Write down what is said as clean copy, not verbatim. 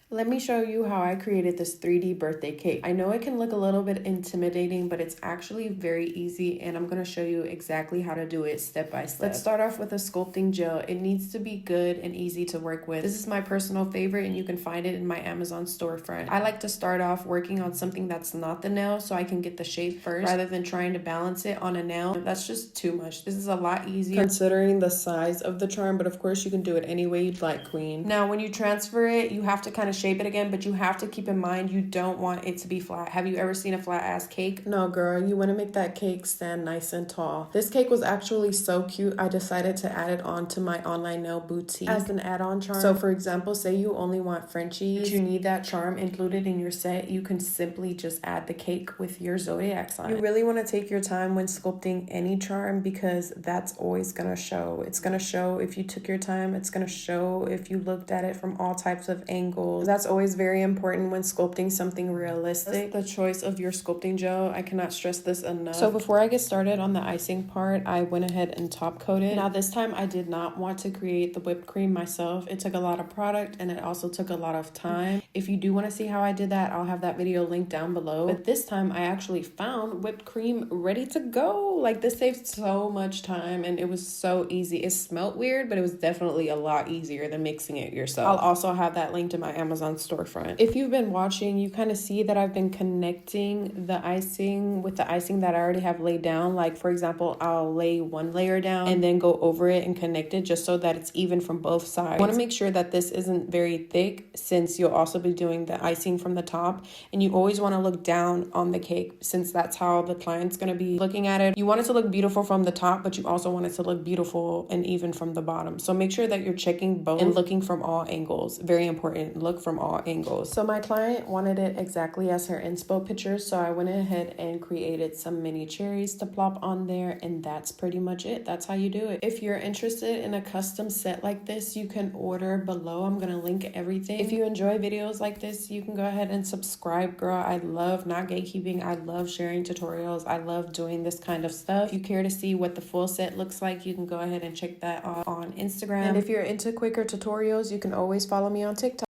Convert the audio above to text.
Let me show you how I created this 3D birthday cake. I know it can look a little bit intimidating, but it's actually very easy, and I'm going to show you exactly how to do it step by step. Let's start off with a sculpting gel. It needs to be good and easy to work with. This is my personal favorite, and you can find it in my Amazon storefront. I like to start off working on something that's not the nail so I can get the shape first rather than trying to balance it on a nail. That's just too much. This is a lot easier considering the size of the charm, but of course you can do it any way you'd like, queen. Now, when you transfer it, you have to kind of shape it again, but you have to keep in mind you don't want it to be flat. Have you ever seen a flat ass cake? No, girl, you want to make that cake stand nice and tall. This cake was actually so cute, I decided to add it on to my online nail boutique as an add-on charm. So for example, say you only want Frenchies, you need that charm included in your set, you can simply just add the cake with your zodiac sign. You really want to take your time when sculpting any charm because that's always going to show. It's going to show if you took your time. It's going to show if you looked at it from all types of angles. That's always very important when sculpting something realistic. The choice of your sculpting gel, I cannot stress this enough. So before I get started on the icing part, I went ahead and top coated. Now this time I did not want to create the whipped cream myself. It took a lot of product and it also took a lot of time. If you do want to see how I did that, I'll have that video linked down below. But this time I actually found whipped cream ready to go. Like, this saved so much time and it was so easy. It smelled weird, but it was definitely a lot easier than mixing it yourself. I'll also have that linked in my Amazon storefront. If you've been watching, you kind of see that I've been connecting the icing with the icing that I already have laid down. Like, for example, I'll lay one layer down and then go over it and connect it just so that it's even from both sides. I want to make sure that this isn't very thick since you'll also be doing the icing from the top, and you always want to look down on the cake since that's how the client's going to be looking at it. You want it to look beautiful from the top, but you also want it to look beautiful and even from the bottom. So make sure that you're checking both and looking from all angles. Very important, look from all angles. So my client wanted it exactly as her inspo picture, so I went ahead and created some mini cherries to plop on there, and that's pretty much it. That's how you do it. If you're interested in a custom set like this, you can order below. I'm gonna link everything. If you enjoy videos like this, you can go ahead and subscribe, girl. I love not gatekeeping. I love sharing tutorials. I love doing this kind of stuff. If you care to see what the full set looks like, you can go ahead and check that out on Instagram. And if you're into quicker tutorials, you can always follow me on TikTok.